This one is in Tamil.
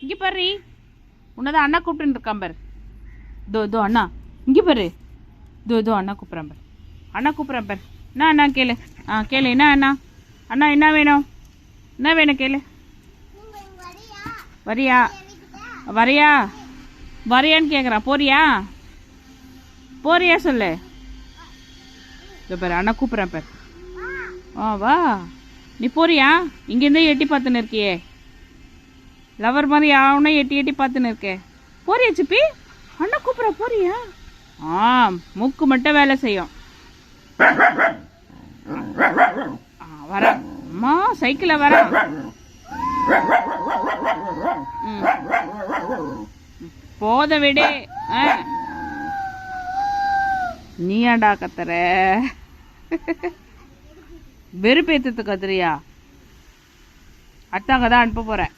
இங்கே பாரு, உன்னதான் அண்ணா கூப்பிட்டுன்னு இருக்கான் பாரு. இதோ அண்ணா இங்கே பாரு. இதோ அண்ணா கூப்பிட்றான் பாரு. அண்ணா கூப்பிட்றான் பாரு. என்ன அண்ணா கேளு. கேளு. என்ன அண்ணா? அண்ணா என்ன வேணும்? என்ன வேணும் கேளு. வரியா வரியான்னு கேட்குறான். போறியா சொல்லு. இதோ பாரு அண்ணா கூப்பிட்றான் பாரு. வா. நீ போறியா? இங்கேருந்தே எட்டி பார்த்துன்னு இருக்கியே, லவர் மாதிரி அவனே எட்டி பார்த்துன்னு இருக்கே. போறியா சிப்பி? அண்ணா கூப்பிட்ற. போறியா? மூக்கு மட்டும் வேலை செய்யும். வர அம்மா சைக்கிளில் வர. போத விடு. நீயாண்டா கத்துற? வெறுப்பேத்துக்கு கத்துறியா? அத்தாங்க தான் அனுப்ப போறேன்.